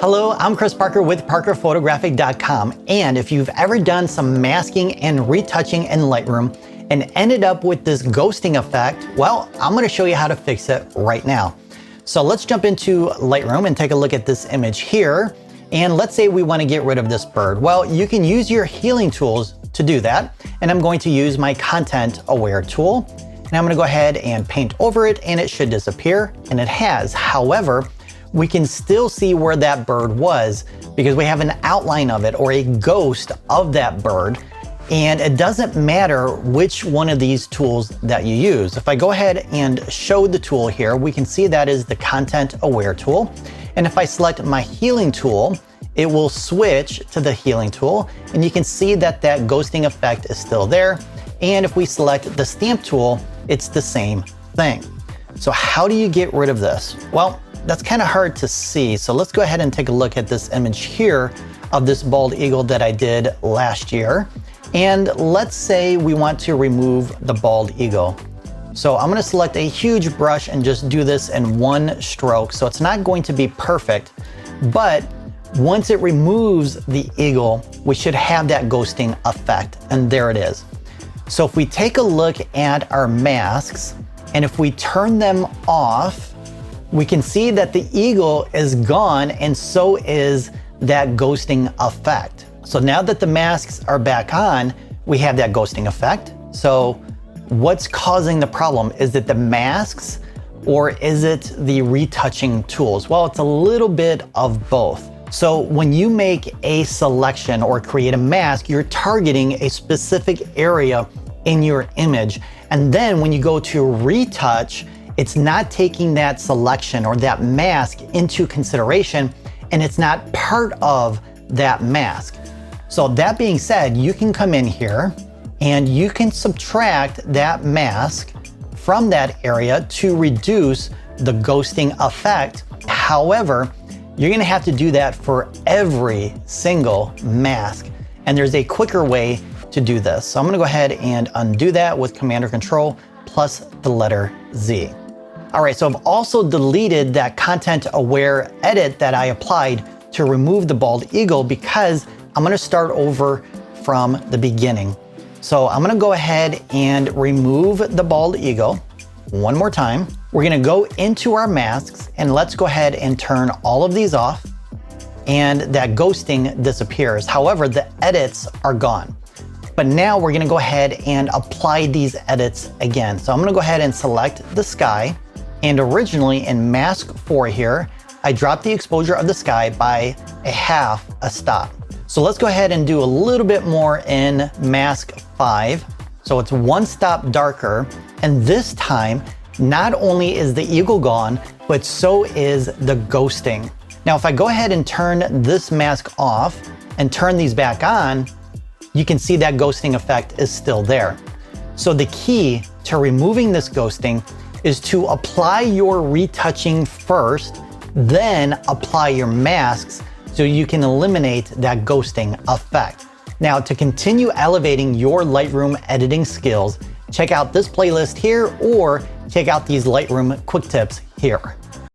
Hello, I'm Chris Parker with ParkerPhotographic.com, and if you've ever done some masking and retouching in Lightroom and ended up with this ghosting effect, well, I'm going to show you how to fix it right now. So let's jump into Lightroom and take a look at this image here. And let's say we want to get rid of this bird. Well, you can use your healing tools to do that. And I'm going to use my Content Aware tool. And I'm going to go ahead and paint over it, and it should disappear. And it has. However, we can still see where that bird was because we have an outline of it or a ghost of that bird. And it doesn't matter which one of these tools that you use. If I go ahead and show the tool here, we can see that is the Content Aware tool. And if I select my healing tool, it will switch to the healing tool. And you can see that that ghosting effect is still there. And if we select the stamp tool, it's the same thing. So how do you get rid of this? Well, that's kind of hard to see. So let's go ahead and take a look at this image here of this bald eagle that I did last year. And let's say we want to remove the bald eagle. So I'm going to select a huge brush and just do this in one stroke. So it's not going to be perfect, but once it removes the eagle, we should have that ghosting effect. And there it is. So if we take a look at our masks, and if we turn them off, we can see that the eagle is gone, and so is that ghosting effect. So now that the masks are back on, we have that ghosting effect. So what's causing the problem? Is it the masks or is it the retouching tools? Well, it's a little bit of both. So when you make a selection or create a mask, you're targeting a specific area in your image. And then when you go to retouch, it's not taking that selection or that mask into consideration, and it's not part of that mask. So that being said, you can come in here and you can subtract that mask from that area to reduce the ghosting effect. However, you're gonna have to do that for every single mask. And there's a quicker way to do this. So I'm gonna go ahead and undo that with Command or Control plus the letter Z. All right, so I've also deleted that Content Aware edit that I applied to remove the bald eagle because I'm gonna start over from the beginning. So I'm gonna go ahead and remove the bald eagle one more time. We're gonna go into our masks and let's go ahead and turn all of these off, and that ghosting disappears. However, the edits are gone. But now we're gonna go ahead and apply these edits again. So I'm gonna go ahead and select the sky. And originally in mask 4 here, I dropped the exposure of the sky by a half a stop. So let's go ahead and do a little bit more in mask 5. So it's one stop darker. And this time, not only is the eagle gone, but so is the ghosting. Now, if I go ahead and turn this mask off and turn these back on, you can see that ghosting effect is still there. So the key to removing this ghosting is to apply your retouching first, then apply your masks so you can eliminate that ghosting effect. Now, to continue elevating your Lightroom editing skills, check out this playlist here or check out these Lightroom quick tips here.